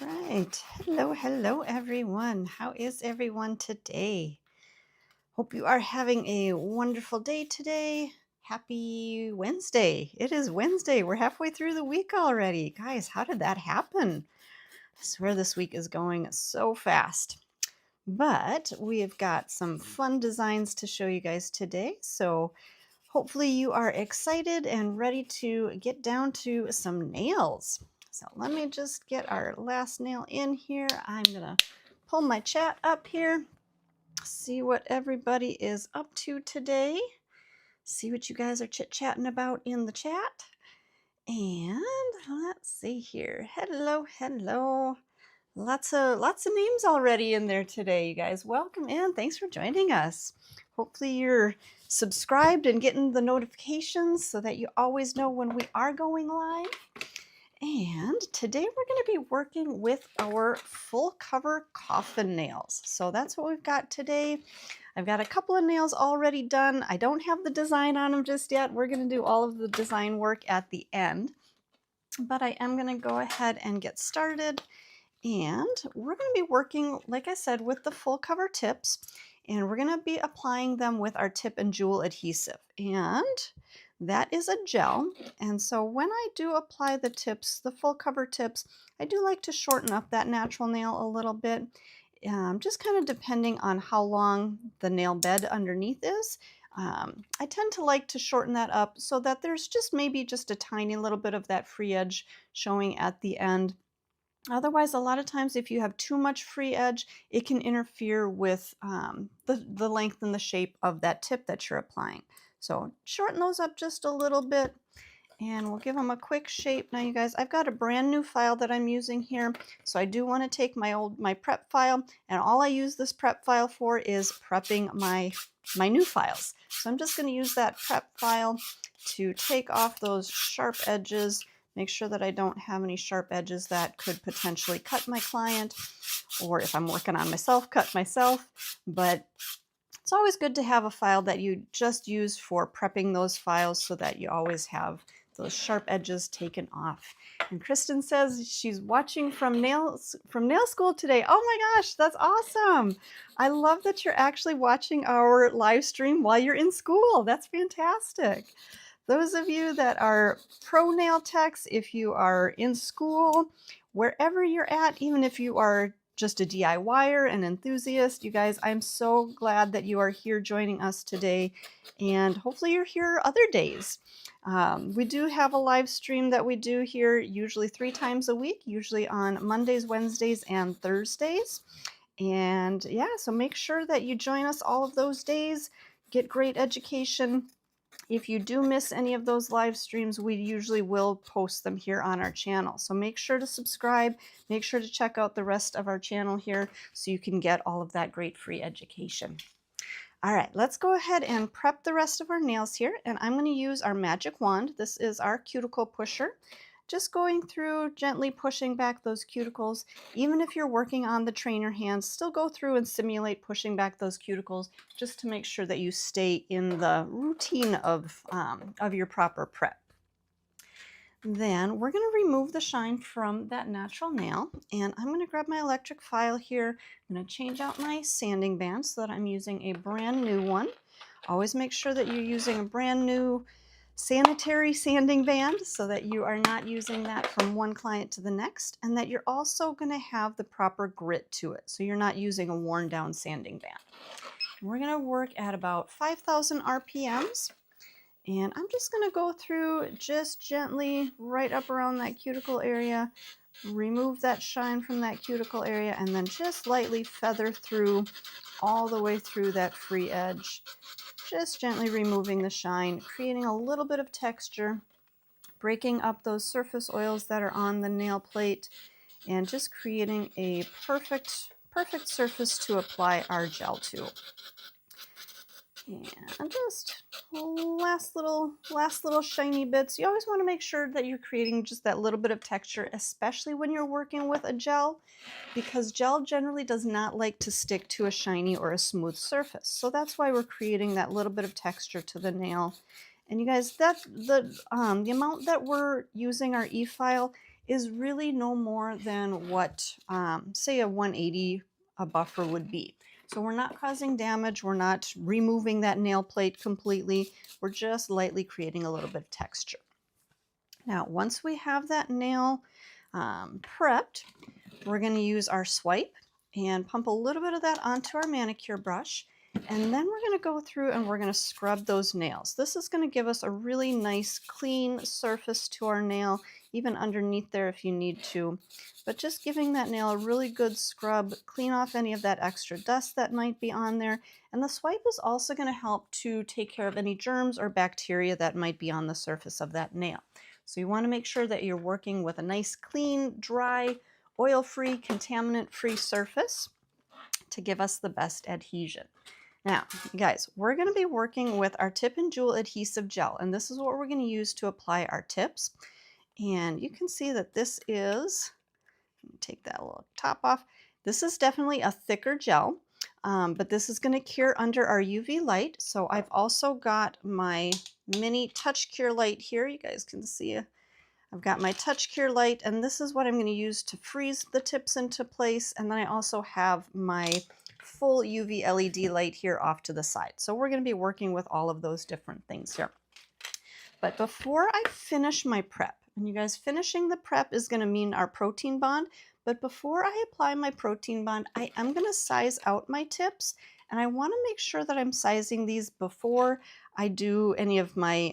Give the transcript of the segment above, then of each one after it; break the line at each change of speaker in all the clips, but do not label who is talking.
right. Hello, everyone. How is everyone today? Hope you are having a wonderful day today. Happy Wednesday. It is Wednesday. We're halfway through the week already. Guys, how did that happen? I swear this week is going so fast. But we've got some fun designs to show you guys today. So hopefully you are excited and ready to get down to some nails. So let me just get our last nail in here. I'm gonna pull my chat up here, see what everybody is up to today, see what you guys are chit-chatting about in the chat. And let's see here. Hello. Lots of names already in there today, you guys. Welcome in. Thanks for joining us. Hopefully you're subscribed and getting the notifications so that you always know when we are going live. And today we're going to be working with our full cover coffin nails. So that's what we've got today. I've got a couple of nails already done. I don't have the design on them just yet. We're going to do all of the design work at the end. But I am going to go ahead and get started. And we're going to be working, like I said, with the full cover tips, and we're going to be applying them with our tip and jewel adhesive. And that is a gel. And so when I do apply the tips, the full cover tips, I do like to shorten up that natural nail a little bit, just kind of depending on how long the nail bed underneath is. I tend to like to shorten that up so that there's maybe just a tiny little bit of that free edge showing at the end. Otherwise, a lot of times if you have too much free edge, it can interfere with the length and the shape of that tip that you're applying. So shorten those up just a little bit and we'll give them a quick shape. Now you guys, I've got a brand new file that I'm using here. So I do want to take my prep file, and all I use this prep file for is prepping my new files. So I'm just going to use that prep file to take off those sharp edges. Make sure that I don't have any sharp edges that could potentially cut my client, or if I'm working on myself, cut myself. But it's always good to have a file that you just use for prepping those files so that you always have those sharp edges taken off. And Kristen says she's watching from nail school today. Oh my gosh, that's awesome. I love that you're actually watching our live stream while you're in school. That's fantastic. Those of you that are pro nail techs, if you are in school, wherever you're at, even if you are just a DIYer, an enthusiast, you guys, I'm so glad that you are here joining us today, and hopefully you're here other days. We do have a live stream that we do here usually 3 times a week, usually on Mondays, Wednesdays, and Thursdays. And yeah, so make sure that you join us all of those days, get great education. If you do miss any of those live streams, we usually will post them here on our channel. So make sure to subscribe. Make sure to check out the rest of our channel here so you can get all of that great free education. All right, let's go ahead and prep the rest of our nails here. And I'm going to use our magic wand. This is our cuticle pusher. Just going through, gently pushing back those cuticles. Even if you're working on the trainer hands, still go through and simulate pushing back those cuticles just to make sure that you stay in the routine of your proper prep. Then we're going to remove the shine from that natural nail, and I'm going to grab my electric file here. I'm going to change out my sanding band so that I'm using a brand new one. Always make sure that you're using a brand new sanitary sanding band so that you are not using that from one client to the next, and that you're also going to have the proper grit to it, so you're not using a worn down sanding band. We're going to work at about 5,000 RPMs, and I'm just going to go through just gently right up around that cuticle area, remove that shine from that cuticle area, and then just lightly feather through all the way through that free edge. Just gently removing the shine, creating a little bit of texture, breaking up those surface oils that are on the nail plate, and just creating a perfect surface to apply our gel to. And just last little shiny bits. You always want to make sure that you're creating just that little bit of texture, especially when you're working with a gel, because gel generally does not like to stick to a shiny or a smooth surface. So that's why we're creating that little bit of texture to the nail. And you guys, the amount that we're using our e-file is really no more than what, say, a 180 a buffer would be. So we're not causing damage, we're not removing that nail plate completely, we're just lightly creating a little bit of texture. Now, once we have that nail prepped, we're going to use our swipe and pump a little bit of that onto our manicure brush. And then we're going to go through and we're going to scrub those nails. This is going to give us a really nice clean surface to our nail, even underneath there if you need to. But just giving that nail a really good scrub, clean off any of that extra dust that might be on there. And the swipe is also going to help to take care of any germs or bacteria that might be on the surface of that nail. So you want to make sure that you're working with a nice, clean, dry, oil-free, contaminant-free surface to give us the best adhesion. Now, you guys, we're going to be working with our Tip and Jewel Adhesive Gel, and this is what we're going to use to apply our tips. And you can see that this is, take that little top off, this is definitely a thicker gel, but this is going to cure under our UV light. So I've also got my mini touch cure light here. You guys can see I've got my touch cure light, and this is what I'm going to use to freeze the tips into place. And then I also have my full UV LED light here off to the side. So we're going to be working with all of those different things here. But before I finish my prep, and you guys, finishing the prep is going to mean our protein bond, but before I apply my protein bond, I am going to size out my tips, and I want to make sure that I'm sizing these before I do any of my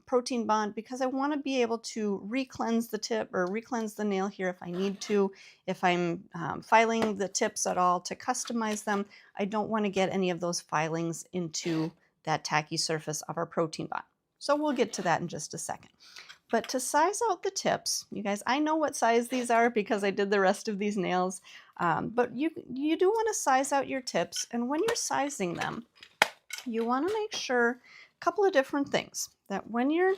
protein bond, because I want to be able to re-cleanse the tip or re-cleanse the nail here if I need to. If I'm filing the tips at all to customize them, I don't want to get any of those filings into that tacky surface of our protein bond. So we'll get to that in just a second. But to size out the tips, you guys, I know what size these are because I did the rest of these nails, but you do want to size out your tips, and when you're sizing them, you want to make sure a couple of different things. That when you're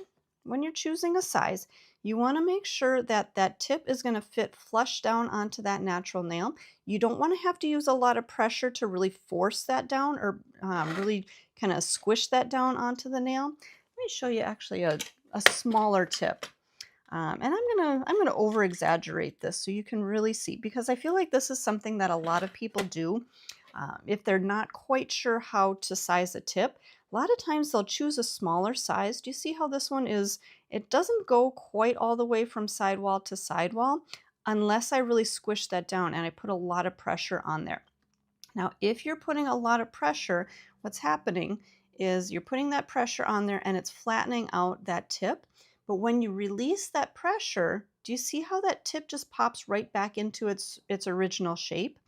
choosing a size, you want to make sure that that tip is going to fit flush down onto that natural nail. You don't want to have to use a lot of pressure to really force that down or really kind of squish that down onto the nail. Let me show you actually a smaller tip. And I'm gonna over exaggerate this so you can really see, because I feel like this is something that a lot of people do. If they're not quite sure how to size a tip, a lot of times they'll choose a smaller size. Do you see how this one is? It doesn't go quite all the way from sidewall to sidewall unless I really squish that down and I put a lot of pressure on there. Now, if you're putting a lot of pressure, what's happening is you're putting that pressure on there and it's flattening out that tip. But when you release that pressure, do you see how that tip just pops right back into its original shape?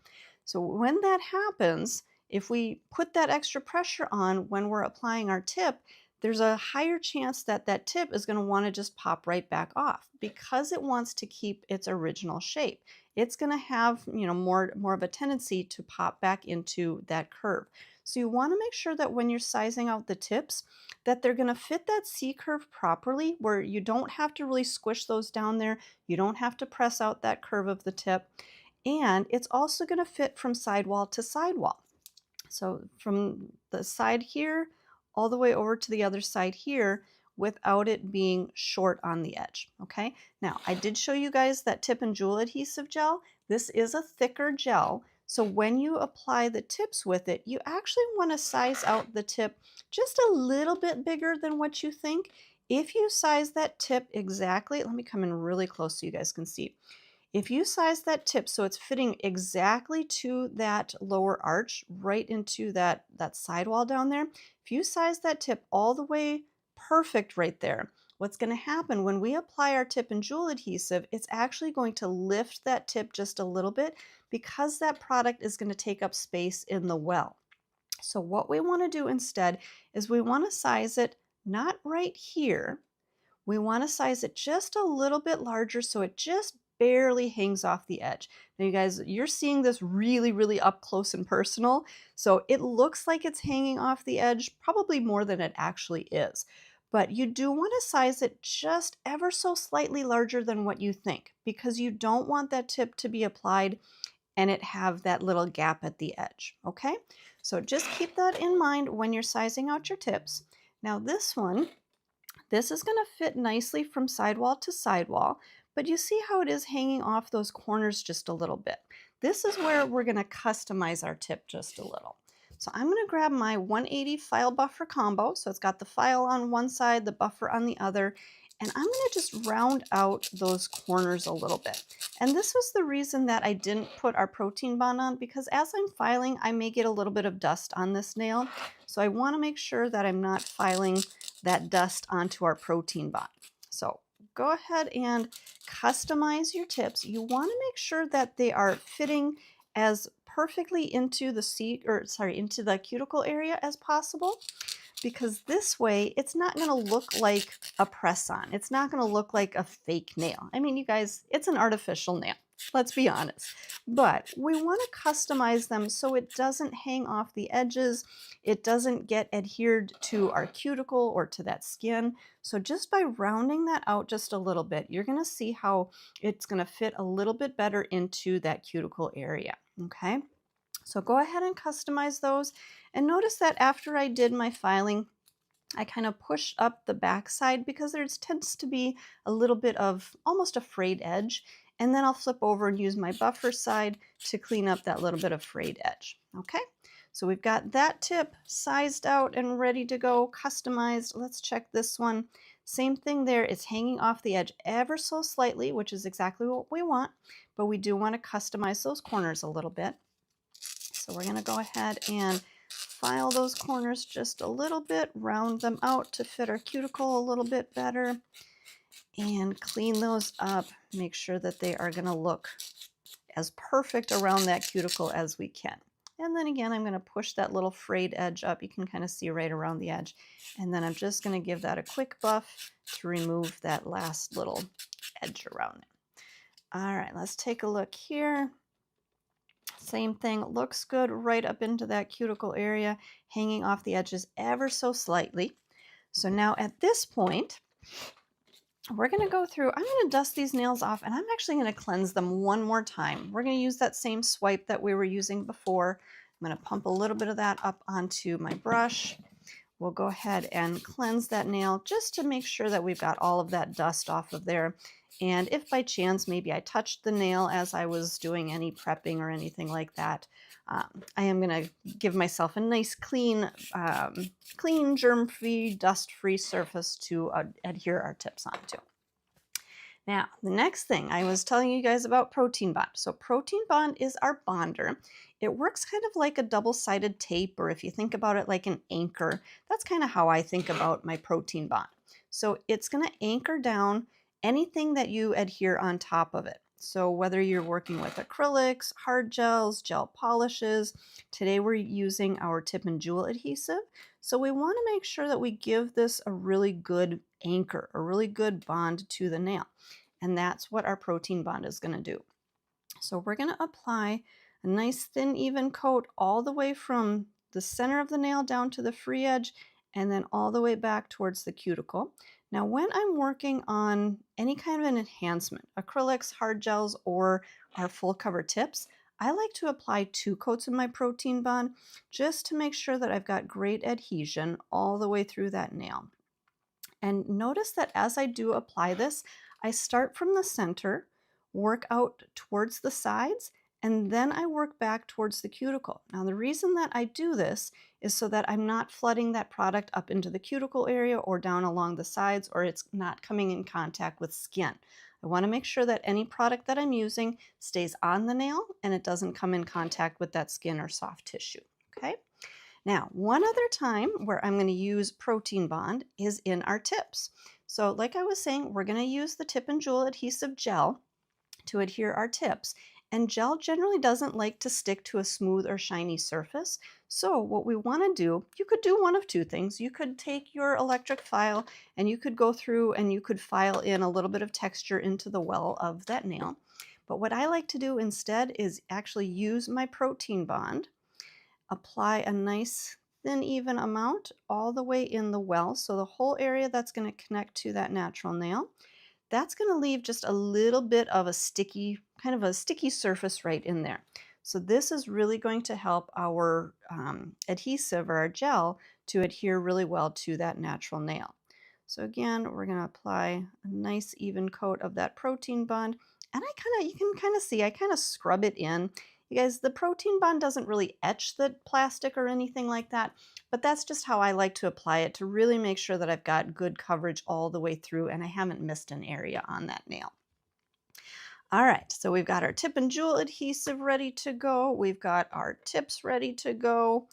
So when that happens, if we put that extra pressure on when we're applying our tip, there's a higher chance that that tip is going to want to just pop right back off because it wants to keep its original shape. It's going to have, more of a tendency to pop back into that curve. So you want to make sure that when you're sizing out the tips, that they're going to fit that C curve properly, where you don't have to really squish those down there. You don't have to press out that curve of the tip. And it's also going to fit from sidewall to sidewall. So from the side here all the way over to the other side here without it being short on the edge. Okay, now I did show you guys that Tip and Jewel Adhesive Gel. This is a thicker gel. So when you apply the tips with it, you actually want to size out the tip just a little bit bigger than what you think. If you size that tip exactly, let me come in really close so you guys can see. If you size that tip so it's fitting exactly to that lower arch, right into that sidewall down there, if you size that tip all the way perfect right there, what's going to happen when we apply our Tip and Jewel adhesive, it's actually going to lift that tip just a little bit because that product is going to take up space in the well. So what we want to do instead is we want to size it not right here. We want to size it just a little bit larger so it just barely hangs off the edge. Now you guys, you're seeing this really, really up close and personal. So it looks like it's hanging off the edge, probably more than it actually is. But you do want to size it just ever so slightly larger than what you think, because you don't want that tip to be applied and it have that little gap at the edge. Okay, so just keep that in mind when you're sizing out your tips. Now this one, this is going to fit nicely from sidewall to sidewall, but you see how it is hanging off those corners just a little bit. This is where we're going to customize our tip just a little. So I'm going to grab my 180 file buffer combo. So it's got the file on one side, the buffer on the other, and I'm going to just round out those corners a little bit. And this was the reason that I didn't put our protein bond on, because as I'm filing, I may get a little bit of dust on this nail. So I want to make sure that I'm not filing that dust onto our protein bond. So go ahead and customize your tips. You want to make sure that they are fitting as perfectly into the cuticle area as possible, because this way it's not going to look like a press-on. It's not going to look like a fake nail. I mean, you guys, it's an artificial nail. Let's be honest. But we want to customize them so it doesn't hang off the edges. It doesn't get adhered to our cuticle or to that skin. So just by rounding that out just a little bit, you're going to see how it's going to fit a little bit better into that cuticle area. Okay. So go ahead and customize those. And notice that after I did my filing, I kind of push up the back side because there tends to be a little bit of almost a frayed edge. And then I'll flip over and use my buffer side to clean up that little bit of frayed edge. Okay, so we've got that tip sized out and ready to go, customized. Let's check this one. Same thing there. It's hanging off the edge ever so slightly, which is exactly what we want, but we do want to customize those corners a little bit. So we're going to go ahead and file those corners just a little bit, round them out to fit our cuticle a little bit better, and clean those up. Make sure that they are going to look as perfect around that cuticle as we can. And then again, I'm going to push that little frayed edge up. You can kind of see right around the edge. And then I'm just going to give that a quick buff to remove that last little edge around it. All right, let's take a look here. Same thing, looks good right up into that cuticle area, hanging off the edges ever so slightly. So now at this point, we're going to go through, I'm going to dust these nails off, and I'm actually going to cleanse them one more time. We're going to use that same swipe that we were using before. I'm going to pump a little bit of that up onto my brush. We'll go ahead and cleanse that nail just to make sure that we've got all of that dust off of there. And if by chance maybe I touched the nail as I was doing any prepping or anything like that, I am going to give myself a nice clean, germ-free, dust-free surface to adhere our tips onto. Now, the next thing I was telling you guys about protein bond. So protein bond is our bonder. It works kind of like a double-sided tape, or if you think about it like an anchor, that's kind of how I think about my protein bond. So it's going to anchor down anything that you adhere on top of it. So whether you're working with acrylics, hard gels, gel polishes, today we're using our tip and jewel adhesive. So we want to make sure that we give this a really good anchor, a really good bond to the nail. And that's what our protein bond is going to do. So we're going to apply a nice thin even coat all the way from the center of the nail down to the free edge, and then all the way back towards the cuticle. Now, when I'm working on any kind of an enhancement, acrylics, hard gels, or our full cover tips, I like to apply 2 coats of my protein bond just to make sure that I've got great adhesion all the way through that nail. And notice that as I do apply this, I start from the center, work out towards the sides, and then I work back towards the cuticle. Now, the reason that I do this is so that I'm not flooding that product up into the cuticle area or down along the sides, or it's not coming in contact with skin. I want to make sure that any product that I'm using stays on the nail and it doesn't come in contact with that skin or soft tissue. Okay. Now, one other time where I'm going to use protein bond is in our tips. So like I was saying, we're going to use the Tip and Jewel Adhesive Gel to adhere our tips. And gel generally doesn't like to stick to a smooth or shiny surface. So what we want to do, you could do one of 2 things. You could take your electric file and you could go through and you could file in a little bit of texture into the well of that nail. But what I like to do instead is actually use my protein bond, apply a nice thin even amount all the way in the well. So the whole area that's going to connect to that natural nail. That's going to leave just a little bit of a sticky, kind of a sticky surface right in there. So this is really going to help our adhesive or our gel to adhere really well to that natural nail. So again, we're going to apply a nice even coat of that protein bond. And you can kind of see, I kind of scrub it in. You guys, the protein bond doesn't really etch the plastic or anything like that, but that's just how I like to apply it to really make sure that I've got good coverage all the way through and I haven't missed an area on that nail. All right, so we've got our tip and jewel adhesive ready to go. We've got our tips ready to go.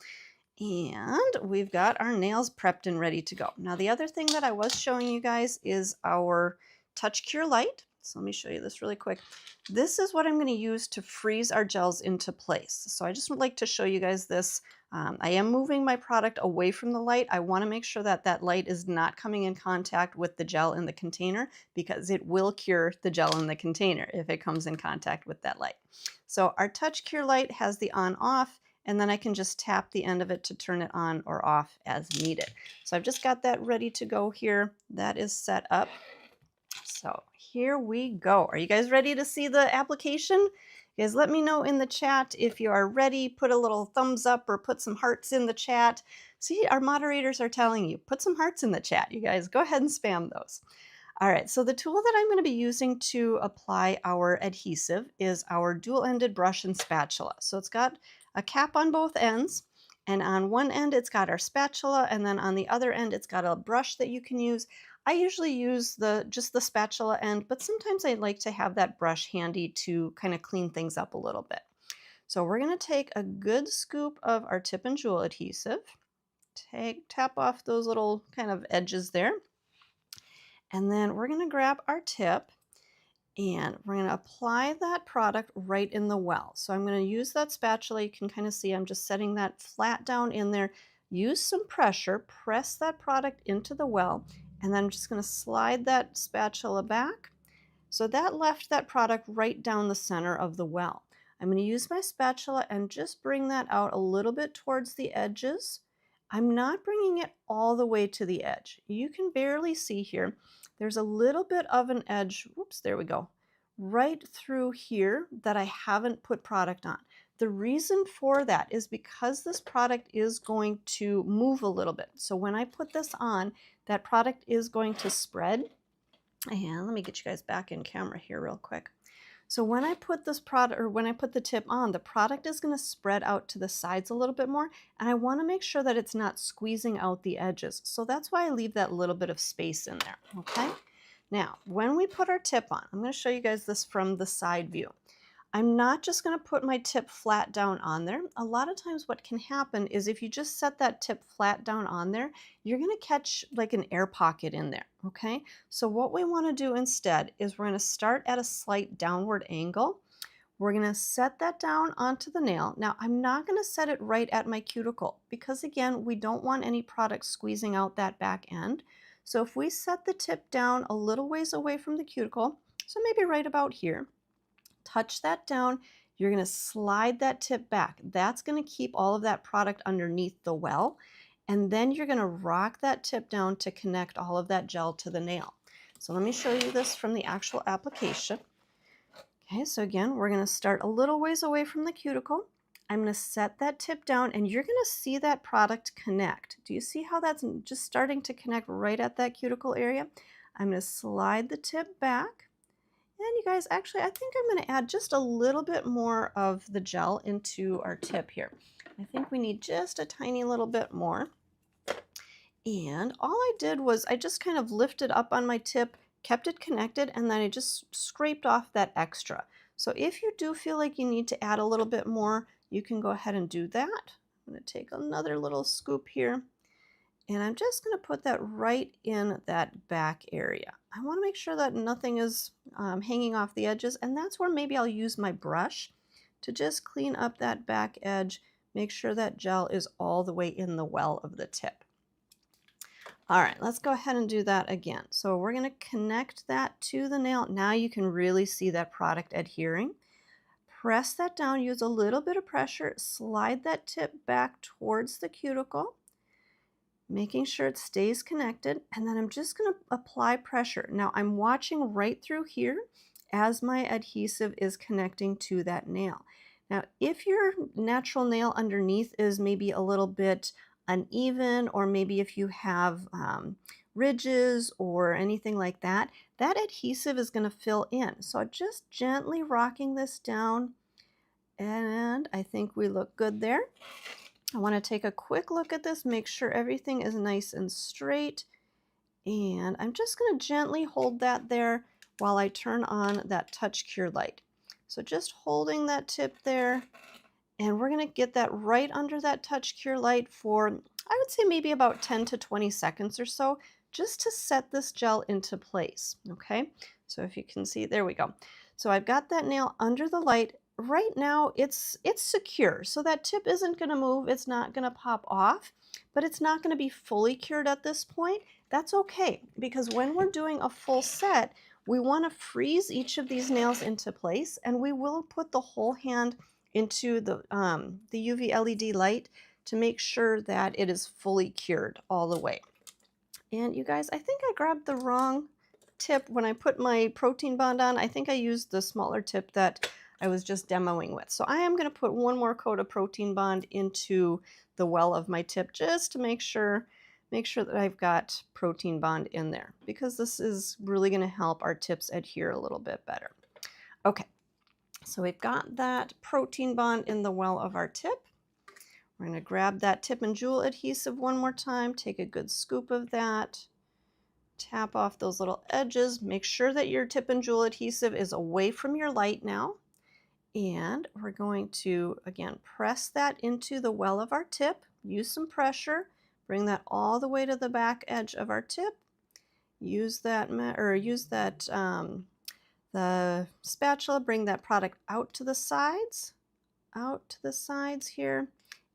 And we've got our nails prepped and ready to go. Now, the other thing that I was showing you guys is our Touch Cure Light. So let me show you this really quick. This is what I'm going to use to freeze our gels into place. So I just would like to show you guys this. I am moving my product away from the light. I want to make sure that that light is not coming in contact with the gel in the container because it will cure the gel in the container if it comes in contact with that light. So our Touch Cure Light has the on-off, and then I can just tap the end of it to turn it on or off as needed. So I've just got that ready to go here. That is set up. So here we go. Are you guys ready to see the application? You guys let me know in the chat if you are ready. Put a little thumbs up or put some hearts in the chat. See, our moderators are telling you, put some hearts in the chat. You guys go ahead and spam those. All right, so the tool that I'm going to be using to apply our adhesive is our dual-ended brush and spatula. So it's got a cap on both ends, and on one end it's got our spatula, and then on the other end it's got a brush that you can use. I usually use just the spatula end, but sometimes I like to have that brush handy to kind of clean things up a little bit. So we're going to take a good scoop of our tip and jewel adhesive, tap off those little kind of edges there. And then we're going to grab our tip and we're going to apply that product right in the well. So I'm going to use that spatula. You can kind of see I'm just setting that flat down in there. Use some pressure, press that product into the well, and then I'm just going to slide that spatula back. So that left that product right down the center of the well. I'm going to use my spatula and just bring that out a little bit towards the edges. I'm not bringing it all the way to the edge. You can barely see here. There's a little bit of an edge, whoops, there we go, right through here that I haven't put product on. The reason for that is because this product is going to move a little bit. So when I put this on, that product is going to spread. And let me get you guys back in camera here real quick. So when I put this product, or when I put the tip on, the product is going to spread out to the sides a little bit more, and I want to make sure that it's not squeezing out the edges. So that's why I leave that little bit of space in there, okay? Now, when we put our tip on, I'm going to show you guys this from the side view. I'm not just going to put my tip flat down on there. A lot of times what can happen is if you just set that tip flat down on there, you're going to catch like an air pocket in there, okay? So what we want to do instead is we're going to start at a slight downward angle. We're going to set that down onto the nail. Now, I'm not going to set it right at my cuticle because, again, we don't want any product squeezing out that back end. So if we set the tip down a little ways away from the cuticle, so maybe right about here, touch that down, you're going to slide that tip back. That's going to keep all of that product underneath the well. And then you're going to rock that tip down to connect all of that gel to the nail. So let me show you this from the actual application. Okay, so again, we're going to start a little ways away from the cuticle. I'm going to set that tip down and you're going to see that product connect. Do you see how that's just starting to connect right at that cuticle area? I'm going to slide the tip back. And you guys, actually, I think I'm going to add just a little bit more of the gel into our tip here. I think we need just a tiny little bit more. And all I did was I just kind of lifted up on my tip, kept it connected, and then I just scraped off that extra. So if you do feel like you need to add a little bit more, you can go ahead and do that. I'm going to take another little scoop here. And I'm just going to put that right in that back area. I want to make sure that nothing is hanging off the edges, and that's where maybe I'll use my brush to just clean up that back edge, make sure that gel is all the way in the well of the tip. All right, let's go ahead and do that again. So we're going to connect that to the nail. Now you can really see that product adhering. Press that down, use a little bit of pressure, slide that tip back towards the cuticle, making sure it stays connected, and then I'm just going to apply pressure. Now I'm watching right through here as my adhesive is connecting to that nail. Now if your natural nail underneath is maybe a little bit uneven, or maybe if you have ridges or anything like that, that adhesive is going to fill in. So just gently rocking this down, and I think we look good there. I want to take a quick look at this, make sure everything is nice and straight, and I'm just going to gently hold that there while I turn on that touch cure light. So just holding that tip there, and we're going to get that right under that touch cure light for, I would say, maybe about 10 to 20 seconds or so, just to set this gel into place. Okay, so if you can see, there we go. So I've got that nail under the light. Right now it's secure, so that tip isn't going to move, it's not going to pop off, but it's not going to be fully cured at this point. That's okay, because when we're doing a full set, we want to freeze each of these nails into place, and we will put the whole hand into the UV LED light to make sure that it is fully cured all the way. And you guys, I think I grabbed the wrong tip when I put my protein bond on. I think I used the smaller tip that I was just demoing with. So I am going to put one more coat of protein bond into the well of my tip, just to make sure that I've got protein bond in there, because this is really going to help our tips adhere a little bit better. Okay, so we've got that protein bond in the well of our tip. We're going to grab that tip and jewel adhesive one more time, take a good scoop of that, tap off those little edges, make sure that your tip and jewel adhesive is away from your light now. And we're going to, again, press that into the well of our tip, use some pressure, bring that all the way to the back edge of our tip, use that, the spatula, bring that product out to the sides here.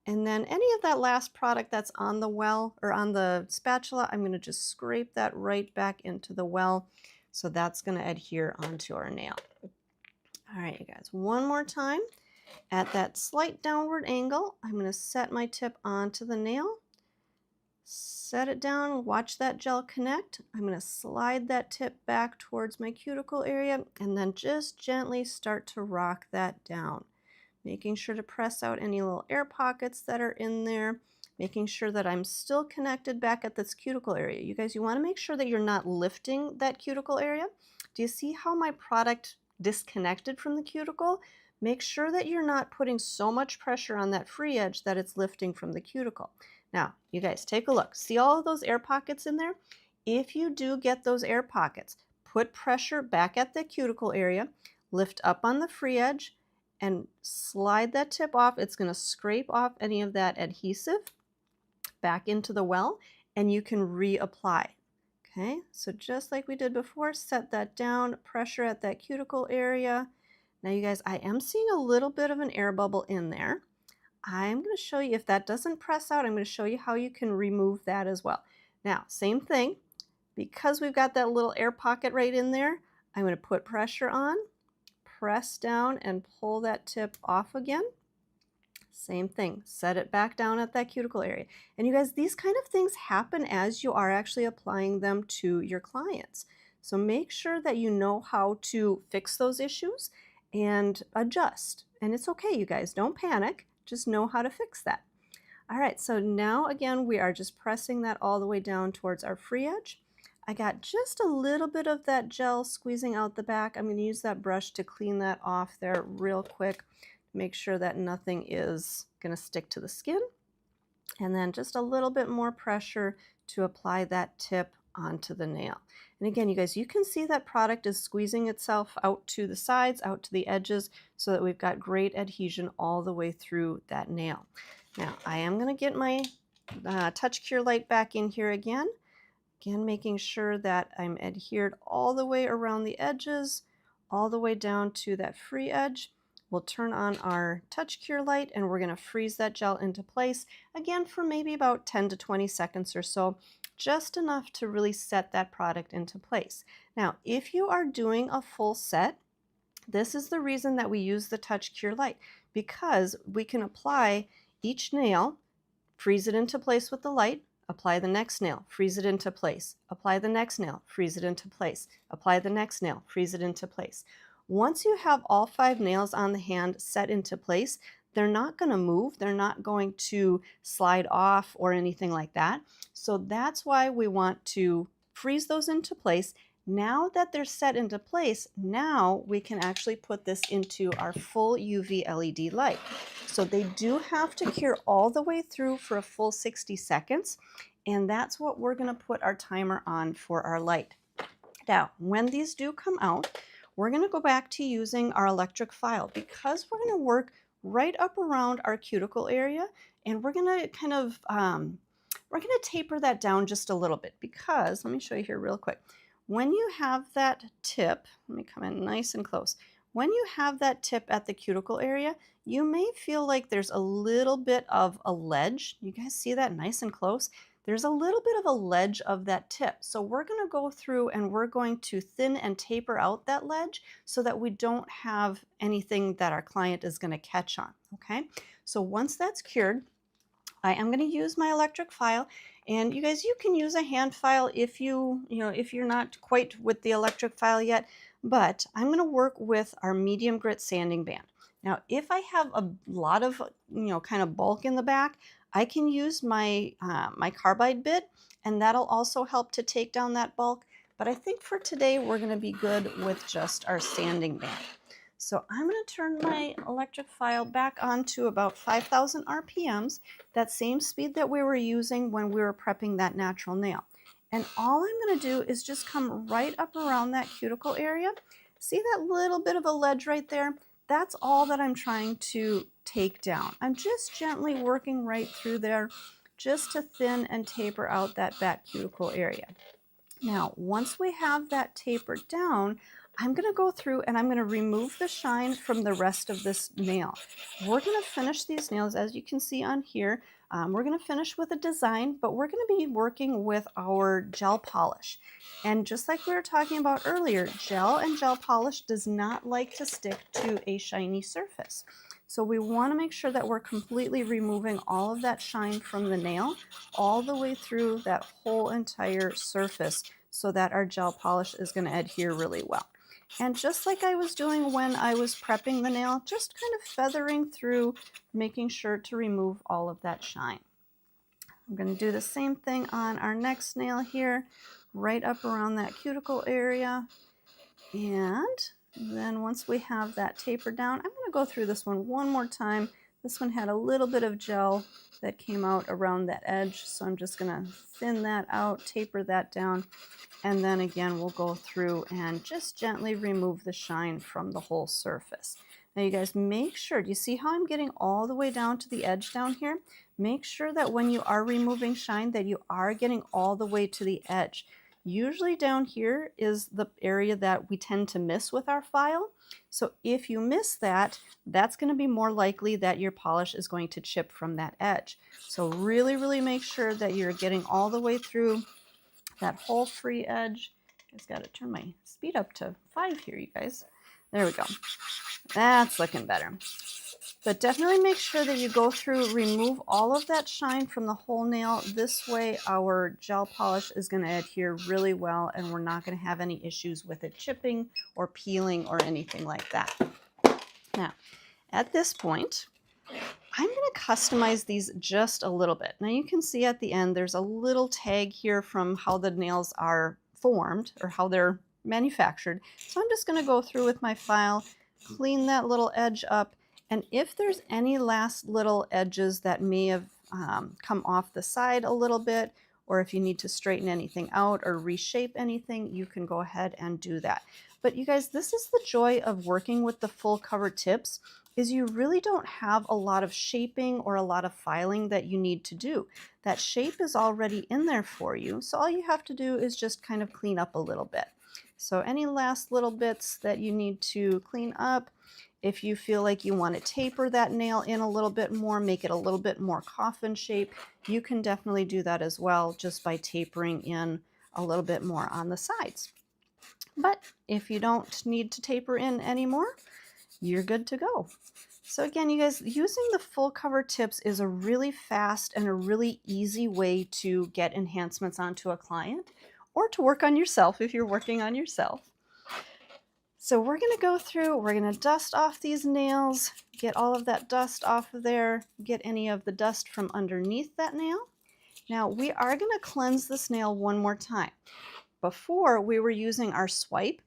And then any of that last product that's on the well or on the spatula, I'm going to just scrape that right back into the well. So that's going to adhere onto our nail. All right, you guys, one more time. At that slight downward angle, I'm going to set my tip onto the nail. Set it down, watch that gel connect. I'm going to slide that tip back towards my cuticle area, and then just gently start to rock that down. Making sure to press out any little air pockets that are in there, making sure that I'm still connected back at this cuticle area. You guys, you want to make sure that you're not lifting that cuticle area. Do you see how my product disconnected from the cuticle? Make sure that you're not putting so much pressure on that free edge that it's lifting from the cuticle. Now, you guys, take a look. See all of those air pockets in there? If you do get those air pockets, put pressure back at the cuticle area, lift up on the free edge, and slide that tip off. It's going to scrape off any of that adhesive back into the well, and you can reapply. Okay, so just like we did before, set that down, pressure at that cuticle area. Now you guys, I am seeing a little bit of an air bubble in there. I'm going to show you, if that doesn't press out, I'm going to show you how you can remove that as well. Now, same thing, because we've got that little air pocket right in there, I'm going to put pressure on, press down, and pull that tip off again. Same thing, set it back down at that cuticle area. And you guys, these kind of things happen as you are actually applying them to your clients. So make sure that you know how to fix those issues and adjust. And it's okay, you guys, don't panic, just know how to fix that. All right, so now again, we are just pressing that all the way down towards our free edge. I got just a little bit of that gel squeezing out the back. I'm going to use that brush to clean that off there real quick. Make sure that nothing is going to stick to the skin. And then just a little bit more pressure to apply that tip onto the nail. And again, you guys, you can see that product is squeezing itself out to the sides, out to the edges, so that we've got great adhesion all the way through that nail. Now, I am going to get my Touch Cure light back in here again. Again, making sure that I'm adhered all the way around the edges, all the way down to that free edge. We'll turn on our Touch Cure light, and we're going to freeze that gel into place, again, for maybe about 10 to 20 seconds or so, just enough to really set that product into place. Now, if you are doing a full set, this is the reason that we use the Touch Cure light, because we can apply each nail, freeze it into place with the light, apply the next nail, freeze it into place, apply the next nail, freeze it into place, apply the next nail, freeze it into place. Once you have all 5 nails on the hand set into place, they're not going to move. They're not going to slide off or anything like that. So that's why we want to freeze those into place. Now that they're set into place, now we can actually put this into our full UV LED light. So they do have to cure all the way through for a full 60 seconds. And that's what we're going to put our timer on for our light. Now, when these do come out, we're going to go back to using our electric file because we're going to work right up around our cuticle area, and we're going to kind of we're going to taper that down just a little bit because, let me show you here real quick. When you have that tip, let me come in nice and close. When you have that tip at the cuticle area, you may feel like there's a little bit of a ledge. You guys see that nice and close? There's a little bit of a ledge of that tip. So we're going to go through and we're going to thin and taper out that ledge so that we don't have anything that our client is going to catch on, okay? So once that's cured, I am going to use my electric file, and you guys, you can use a hand file if if you're not quite with the electric file yet, but I'm going to work with our medium grit sanding band. Now, if I have a lot of, kind of bulk in the back, I can use my, my carbide bit, and that'll also help to take down that bulk. But I think for today, we're going to be good with just our sanding band. So I'm going to turn my electric file back on to about 5,000 RPMs, that same speed that we were using when we were prepping that natural nail. And all I'm going to do is just come right up around that cuticle area. See that little bit of a ledge right there? That's all that I'm trying to take down. I'm just gently working right through there just to thin and taper out that back cuticle area. Now, once we have that tapered down, I'm going to go through and I'm going to remove the shine from the rest of this nail. We're going to finish these nails, as you can see on here. We're going to finish with a design, but we're going to be working with our gel polish. And just like we were talking about earlier, gel and gel polish does not like to stick to a shiny surface. So we want to make sure that we're completely removing all of that shine from the nail, all the way through that whole entire surface, so that our gel polish is going to adhere really well. And just like I was doing when I was prepping the nail, just kind of feathering through, making sure to remove all of that shine. I'm going to do the same thing on our next nail here, right up around that cuticle area. And then once we have that tapered down, I'm going to go through this one more time. This one had a little bit of gel that came out around that edge, so I'm just going to thin that out, taper that down, and then again we'll go through and just gently remove the shine from the whole surface. Now you guys, make sure, do you see how I'm getting all the way down to the edge down here? Make sure that when you are removing shine that you are getting all the way to the edge. Usually down here is the area that we tend to miss with our file. So if you miss that, that's going to be more likely that your polish is going to chip from that edge. So really, really make sure that you're getting all the way through that whole free edge. I just got to turn my speed up to 5 here, you guys. There we go. That's looking better. But definitely make sure that you go through, remove all of that shine from the whole nail. This way our gel polish is going to adhere really well, and we're not going to have any issues with it chipping or peeling or anything like that. Now, at this point, I'm going to customize these just a little bit. Now you can see at the end there's a little tag here from how the nails are formed or how they're manufactured. So I'm just going to go through with my file, clean that little edge up, and if there's any last little edges that may have come off the side a little bit, or if you need to straighten anything out or reshape anything, you can go ahead and do that. But you guys, this is the joy of working with the full cover tips, is you really don't have a lot of shaping or a lot of filing that you need to do. That shape is already in there for you, so all you have to do is just kind of clean up a little bit. So any last little bits that you need to clean up, if you feel like you want to taper that nail in a little bit more, make it a little bit more coffin shape, you can definitely do that as well, just by tapering in a little bit more on the sides. But if you don't need to taper in anymore, you're good to go. So again, you guys, using the full cover tips is a really fast and a really easy way to get enhancements onto a client, or to work on yourself if you're working on yourself. So we're going to go through, we're going to dust off these nails, get all of that dust off of there, get any of the dust from underneath that nail. Now we are going to cleanse this nail one more time. Before we were using our swipe.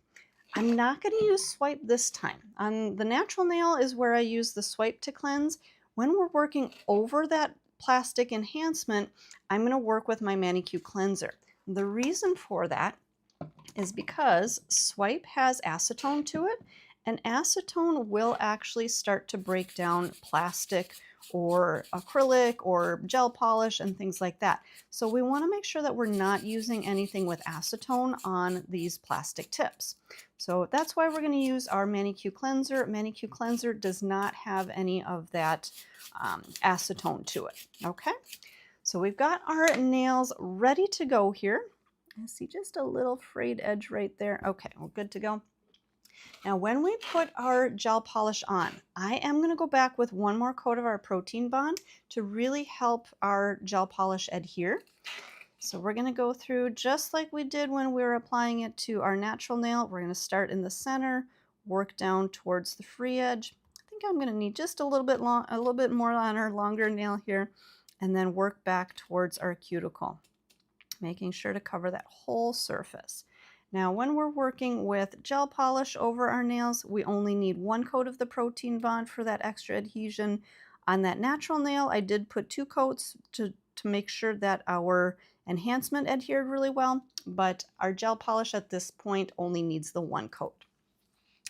I'm not going to use swipe this time. On the natural nail is where I use the swipe to cleanse. When we're working over that plastic enhancement, I'm going to work with my ManiQ Cleanser. The reason for that is because swipe has acetone to it, and acetone will actually start to break down plastic or acrylic or gel polish and things like that. So we want to make sure that we're not using anything with acetone on these plastic tips. So that's why we're going to use our ManiQ Cleanser. ManiQ Cleanser does not have any of that acetone to it. Okay, so we've got our nails ready to go here. I see just a little frayed edge right there. Okay, we're good to go. Now when we put our gel polish on, I am going to go back with one more coat of our protein bond to really help our gel polish adhere. So we're going to go through just like we did when we were applying it to our natural nail. We're going to start in the center, work down towards the free edge. I think I'm going to need just a little bit more on our longer nail here, and then work back towards our cuticle, making sure to cover that whole surface. Now, when we're working with gel polish over our nails, we only need one coat of the protein bond for that extra adhesion. On that natural nail, I did put 2 coats to make sure that our enhancement adhered really well, but our gel polish at this point only needs the 1 coat.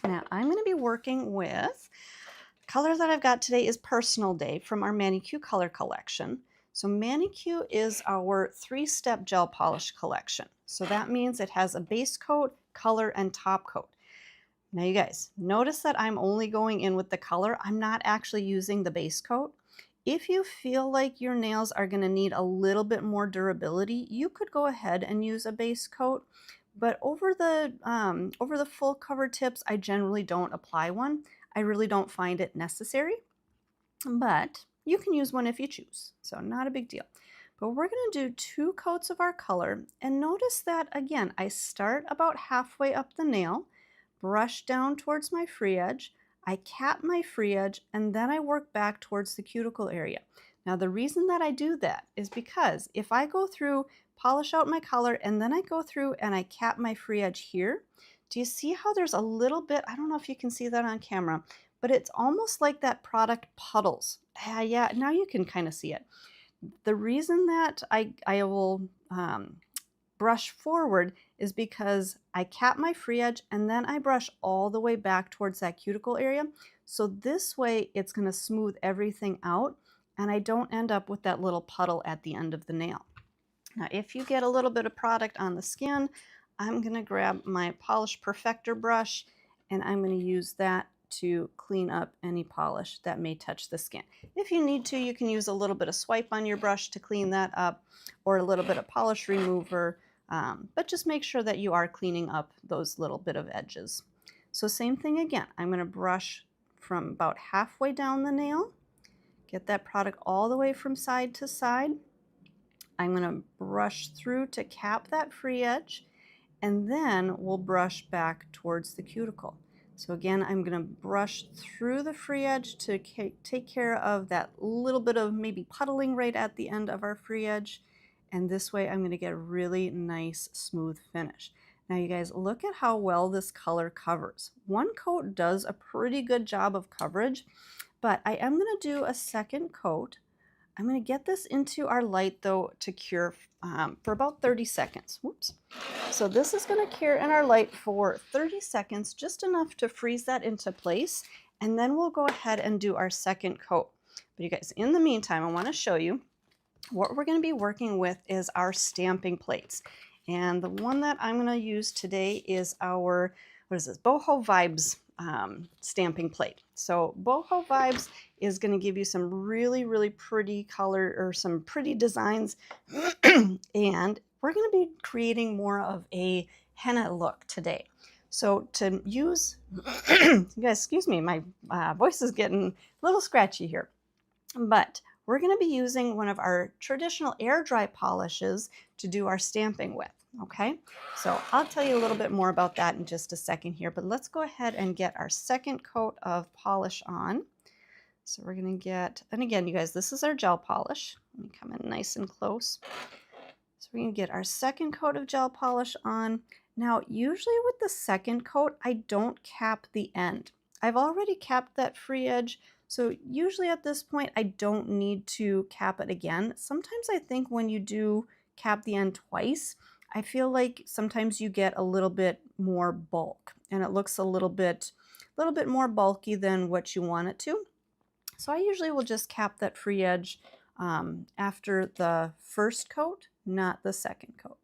Now, I'm going to be working with, the color that I've got today is Personal Day from our ManiQ color collection. So ManiQ is our 3-step gel polish collection. So that means it has a base coat, color, and top coat. Now you guys, notice that I'm only going in with the color. I'm not actually using the base coat. If you feel like your nails are going to need a little bit more durability, you could go ahead and use a base coat. But over the full cover tips, I generally don't apply one. I really don't find it necessary. But you can use one if you choose, so not a big deal. But we're going to do 2 coats of our color, and notice that again, I start about halfway up the nail, brush down towards my free edge, I cap my free edge, and then I work back towards the cuticle area. Now the reason that I do that is because if I go through, polish out my color, and then I go through and I cap my free edge here, do you see how there's a little bit, I don't know if you can see that on camera, but it's almost like that product puddles. Yeah, now you can kind of see it. The reason that I will brush forward is because I cap my free edge and then I brush all the way back towards that cuticle area. So this way it's going to smooth everything out and I don't end up with that little puddle at the end of the nail. Now if you get a little bit of product on the skin, I'm going to grab my Polish Perfector brush and I'm going to use that to clean up any polish that may touch the skin. If you need to, you can use a little bit of swipe on your brush to clean that up, or a little bit of polish remover, but just make sure that you are cleaning up those little bit of edges. So same thing again, I'm going to brush from about halfway down the nail, get that product all the way from side to side. I'm going to brush through to cap that free edge, and then we'll brush back towards the cuticle. So again, I'm going to brush through the free edge to take care of that little bit of maybe puddling right at the end of our free edge. And this way I'm going to get a really nice smooth finish. Now you guys, look at how well this color covers. 1 coat does a pretty good job of coverage, but I am going to do a 2nd coat. I'm going to get this into our light though to cure for about 30 seconds. Whoops. So this is going to cure in our light for 30 seconds, just enough to freeze that into place. And then we'll go ahead and do our 2nd coat. But you guys, in the meantime, I want to show you what we're going to be working with is our stamping plates. And the one that I'm going to use today is our, what is this, Boho Vibes stamping plate. So Boho Vibes is going to give you some really, really pretty color or some pretty designs. And we're going to be creating more of a henna look today. So to use, you guys, excuse me, my voice is getting a little scratchy here. But we're going to be using one of our traditional air dry polishes to do our stamping with. Okay, so I'll tell you a little bit more about that in just a second here, but let's go ahead and get our second coat of polish on. So we're going to get, and again, you guys, this is our gel polish. Let me come in nice and close. So we're going to get our second coat of gel polish on. Now, usually with the second coat, I don't cap the end. I've already capped that free edge, so usually at this point, I don't need to cap it again. Sometimes I think when you do cap the end twice, I feel like sometimes you get a little bit more bulk and it looks a little bit more bulky than what you want it to. So I usually will just cap that free edge after the first coat, not the second coat.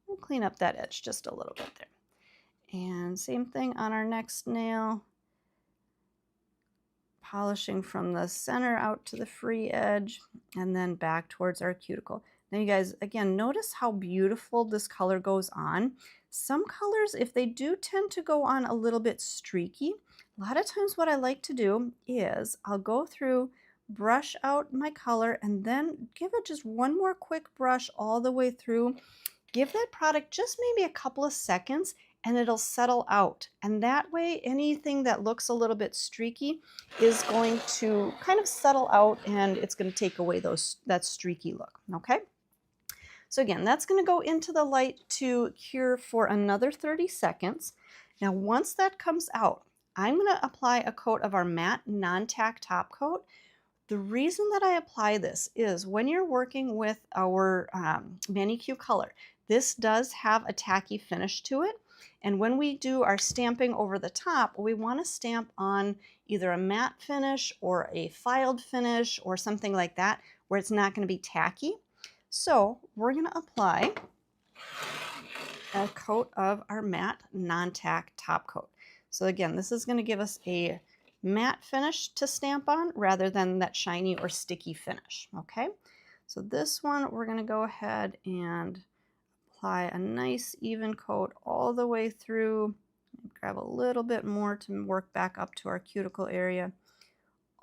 We'll clean up that edge just a little bit there. And same thing on our next nail. Polishing from the center out to the free edge and then back towards our cuticle. Now you guys, again, notice how beautiful this color goes on. Some colors, if they do tend to go on a little bit streaky, a lot of times what I like to do is I'll go through, brush out my color, and then give it just one more quick brush all the way through. Give that product just maybe a couple of seconds and it'll settle out. And that way, anything that looks a little bit streaky is going to kind of settle out and it's going to take away that streaky look, okay? So again, that's going to go into the light to cure for another 30 seconds. Now, once that comes out, I'm going to apply a coat of our matte non-tack top coat. The reason that I apply this is when you're working with our ManiQ color, this does have a tacky finish to it. And when we do our stamping over the top, we want to stamp on either a matte finish or a filed finish or something like that where it's not going to be tacky. So we're going to apply a coat of our matte non-tack top coat. So again, this is going to give us a matte finish to stamp on rather than that shiny or sticky finish. Okay, so this one we're going to go ahead and apply a nice even coat all the way through. Grab a little bit more to work back up to our cuticle area,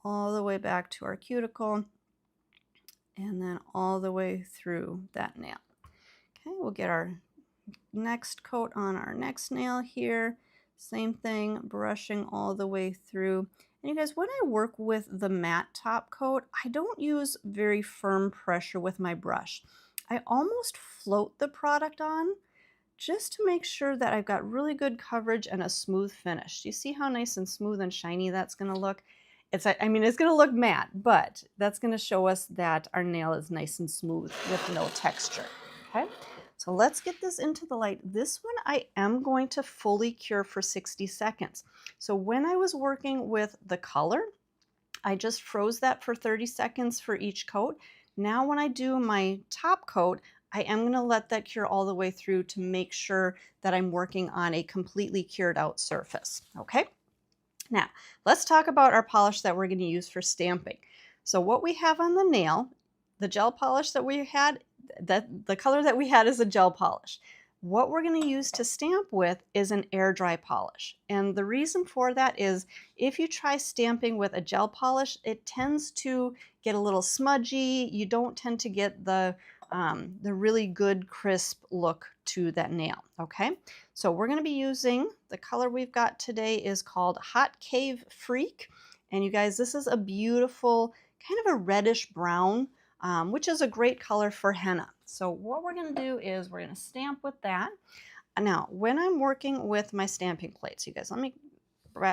all the way back to our cuticle, and then all the way through that nail. Okay, we'll get our next coat on our next nail here. Same thing, brushing all the way through. And you guys, when I work with the matte top coat, I don't use very firm pressure with my brush. I almost float the product on just to make sure that I've got really good coverage and a smooth finish. Do you see how nice and smooth and shiny that's going to look? I mean, it's going to look matte, but that's going to show us that our nail is nice and smooth with no texture. Okay, so let's get this into the light. This one I am going to fully cure for 60 seconds. So when I was working with the color, I just froze that for 30 seconds for each coat. Now when I do my top coat, I am going to let that cure all the way through to make sure that I'm working on a completely cured out surface. Okay, now let's talk about our polish that we're going to use for stamping. So what we have on the nail, the gel polish that we had, the color that we had is a gel polish. What we're going to use to stamp with is an air dry polish. And the reason for that is if you try stamping with a gel polish, it tends to get a little smudgy. You don't tend to get the really good crisp look to that nail. Okay, so we're going to be using the color we've got today is called Hot Cave Freak. And you guys, this is a beautiful kind of a reddish brown, which is a great color for henna. So what we're going to do is we're going to stamp with that. Now, when I'm working with my stamping plates, you guys, let me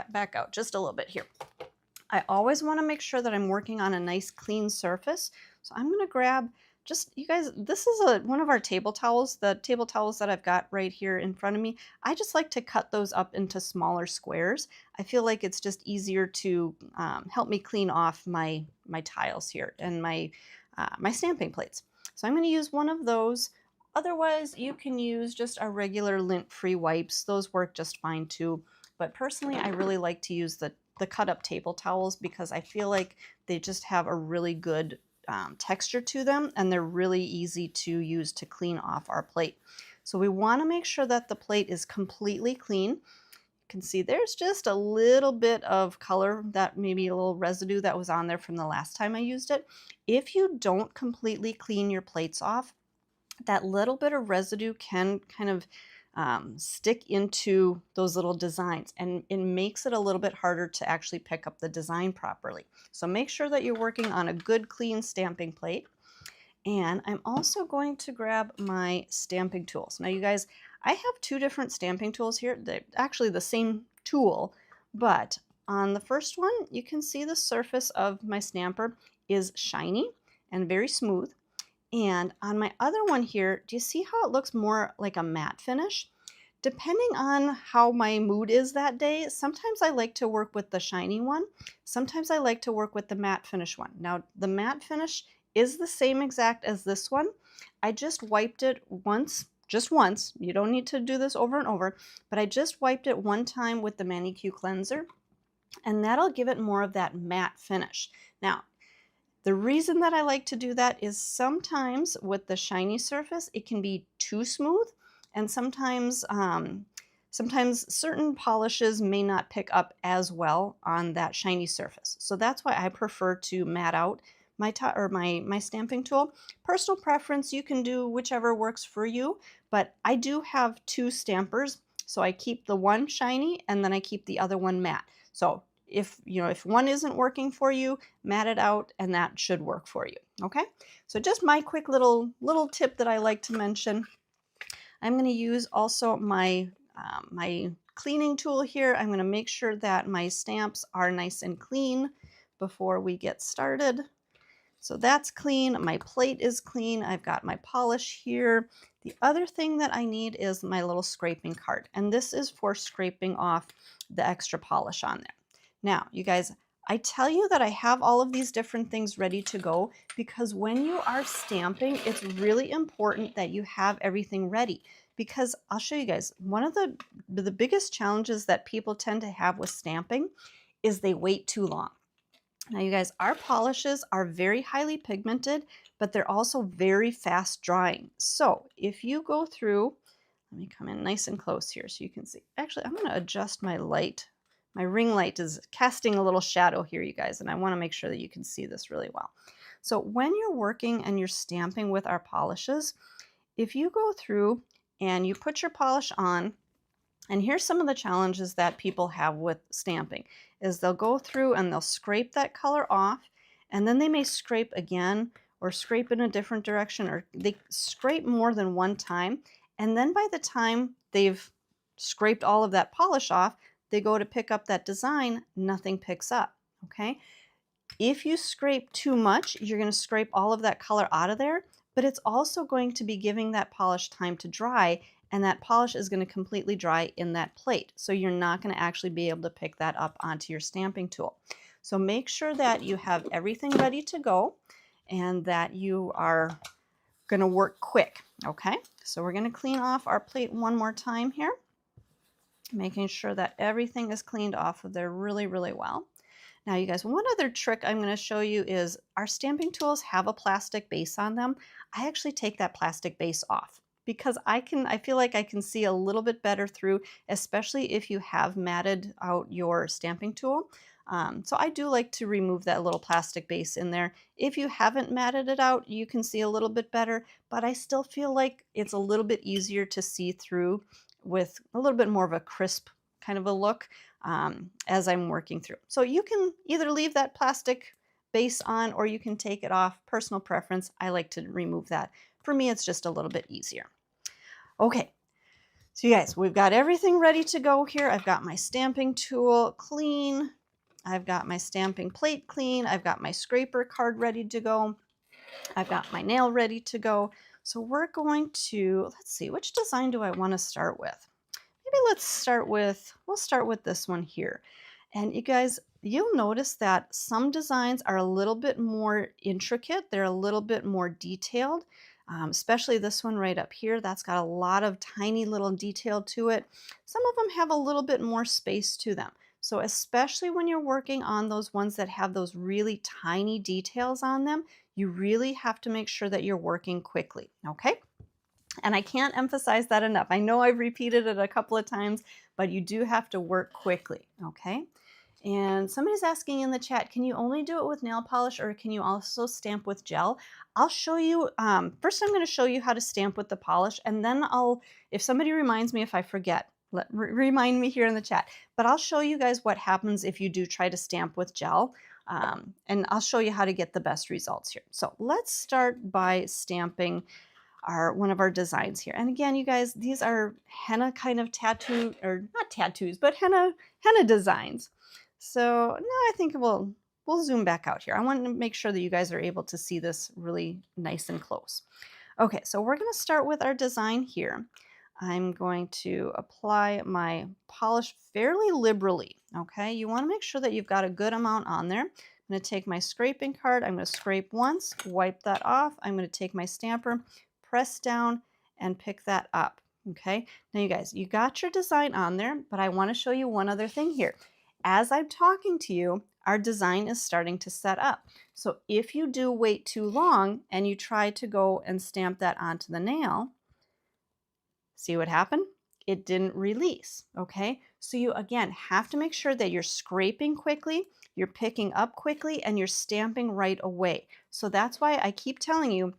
back out just a little bit here. I always want to make sure that I'm working on a nice clean surface. So I'm going to grab just, you guys, this is one of our table towels, the table towels that I've got right here in front of me. I just like to cut those up into smaller squares. I feel like it's just easier to help me clean off my tiles here and my stamping plates. So I'm going to use one of those. Otherwise, you can use just our regular lint-free wipes. Those work just fine too. But personally, I really like to use the cut-up table towels because I feel like they just have a really good texture to them and they're really easy to use to clean off our plate. So we want to make sure that the plate is completely clean. can see there's just a little bit of color, that maybe a little residue that was on there from the last time I used it. If you don't completely clean your plates off, that little bit of residue can kind of stick into those little designs, and it makes it a little bit harder to actually pick up the design properly. So make sure that you're working on a good clean stamping plate. And I'm also going to grab my stamping tools. Now you guys, I have two different stamping tools here. They're actually the same tool, but on the first one, you can see the surface of my stamper is shiny and very smooth. And on my other one here, do you see how it looks more like a matte finish? Depending on how my mood is that day, sometimes I like to work with the shiny one. Sometimes I like to work with the matte finish one. Now, the matte finish is the same exact as this one. I just wiped it once, just once. You don't need to do this over and over, but I just wiped it one time with the ManiQ Cleanser, and that'll give it more of that matte finish. Now, the reason that I like to do that is sometimes with the shiny surface, it can be too smooth, and sometimes certain polishes may not pick up as well on that shiny surface. So that's why I prefer to matte out my stamping tool. Personal preference, you can do whichever works for you, but I do have two stampers, so I keep the one shiny and then I keep the other one matte. So if one isn't working for you, matte it out and that should work for you. Okay, so just my quick little tip that I like to mention. I'm going to use also my cleaning tool here. I'm going to make sure that my stamps are nice and clean before we get started. So that's clean. My plate is clean. I've got my polish here. The other thing that I need is my little scraping card, and this is for scraping off the extra polish on there. Now, you guys, I tell you that I have all of these different things ready to go because when you are stamping, it's really important that you have everything ready, because I'll show you guys, one of the biggest challenges that people tend to have with stamping is they wait too long. Now, you guys, our polishes are very highly pigmented, but they're also very fast drying. So if you go through, let me come in nice and close here so you can see. Actually, I'm going to adjust my light. My ring light is casting a little shadow here, you guys, and I want to make sure that you can see this really well. So when you're working and you're stamping with our polishes, if you go through and you put your polish on, and here's some of the challenges that people have with stamping, is they'll go through and they'll scrape that color off, and then they may scrape again or scrape in a different direction, or they scrape more than one time. And then by the time they've scraped all of that polish off, they go to pick up that design, nothing picks up, okay? If you scrape too much, you're going to scrape all of that color out of there, but it's also going to be giving that polish time to dry, and that polish is going to completely dry in that plate. So you're not going to actually be able to pick that up onto your stamping tool. So make sure that you have everything ready to go and that you are going to work quick, okay? So we're going to clean off our plate one more time here, making sure that everything is cleaned off of there really, really well. Now, you guys, one other trick I'm going to show you is our stamping tools have a plastic base on them. I actually take that plastic base off because I feel like I can see a little bit better through, especially if you have matted out your stamping tool. So I do like to remove that little plastic base in there. If you haven't matted it out, you can see a little bit better, but I still feel like it's a little bit easier to see through with a little bit more of a crisp kind of a look as I'm working through. So you can either leave that plastic base on or you can take it off. Personal preference, I like to remove that. For me, it's just a little bit easier. Okay, so you guys, we've got everything ready to go here. I've got my stamping tool clean. I've got my stamping plate clean. I've got my scraper card ready to go. I've got my nail ready to go. So we're going to, let's see, which design do I want to start with? Maybe we'll start with this one here. And you guys, you'll notice that some designs are a little bit more intricate. They're a little bit more detailed, especially this one right up here. That's got a lot of tiny little detail to it. Some of them have a little bit more space to them. So especially when you're working on those ones that have those really tiny details on them, you really have to make sure that you're working quickly, okay? And I can't emphasize that enough. I know I've repeated it a couple of times, but you do have to work quickly, okay? And somebody's asking in the chat, can you only do it with nail polish or can you also stamp with gel? I'll show you, first I'm going to show you how to stamp with the polish, and then if somebody reminds me if I forget, remind me here in the chat. But I'll show you guys what happens if you do try to stamp with gel, and I'll show you how to get the best results here. So let's start by stamping one of our designs here. And again, you guys, these are henna kind of tattoo, or not tattoos, but henna designs. So now I think we'll zoom back out here. I want to make sure that you guys are able to see this really nice and close. Okay, so we're going to start with our design here. I'm going to apply my polish fairly liberally, okay? You want to make sure that you've got a good amount on there. I'm going to take my scraping card. I'm going to scrape once, wipe that off. I'm going to take my stamper, press down, and pick that up, okay? Now you guys, you got your design on there, but I want to show you one other thing here. As I'm talking to you, our design is starting to set up. So if you do wait too long and you try to go and stamp that onto the nail, see what happened? It didn't release, okay? So you, again, have to make sure that you're scraping quickly, you're picking up quickly, and you're stamping right away. So that's why I keep telling you,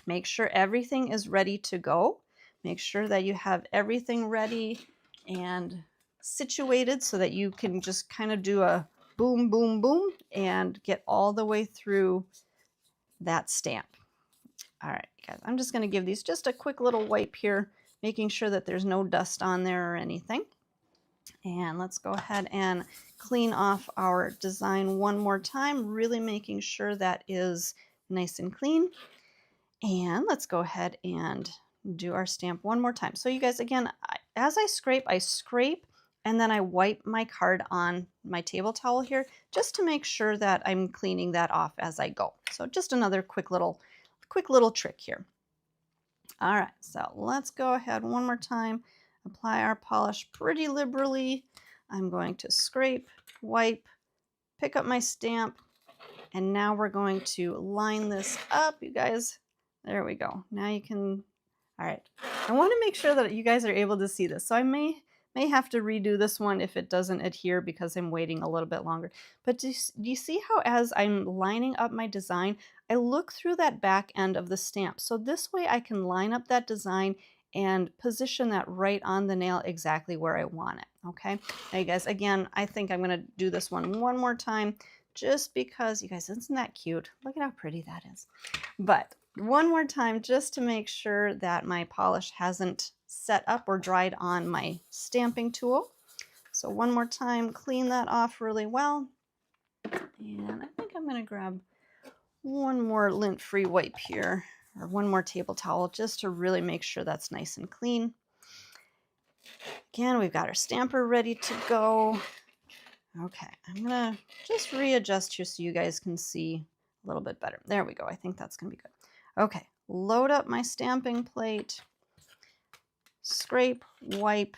make sure everything is ready to go. Make sure that you have everything ready and situated so that you can just kind of do a boom, boom, boom and get all the way through that stamp. All right, guys, I'm just going to give these just a quick little wipe here, making sure that there's no dust on there or anything. And let's go ahead and clean off our design one more time, really making sure that is nice and clean. And let's go ahead and do our stamp one more time. So you guys, again, as I scrape, and then I wipe my card on my table towel here just to make sure that I'm cleaning that off as I go. So just another quick little trick here. All right, so let's go ahead one more time, apply our polish pretty liberally. I'm going to scrape, wipe, pick up my stamp, and now we're going to line this up, you guys. There we go. Now you can, all right. I want to make sure that you guys are able to see this. So I may have to redo this one if it doesn't adhere because I'm waiting a little bit longer. But do you see how as I'm lining up my design, I look through that back end of the stamp. So this way I can line up that design and position that right on the nail exactly where I want it, okay? Now you guys, again, I think I'm gonna do this one more time just because, you guys, isn't that cute? Look at how pretty that is. But one more time just to make sure that my polish hasn't set up or dried on my stamping tool. So one more time, clean that off really well. And I think I'm going to grab one more lint-free wipe here, or one more table towel, just to really make sure that's nice and clean. Again, we've got our stamper ready to go. Okay, I'm going to just readjust here so you guys can see a little bit better. There we go. I think that's going to be good. Okay, load up my stamping plate, scrape, wipe,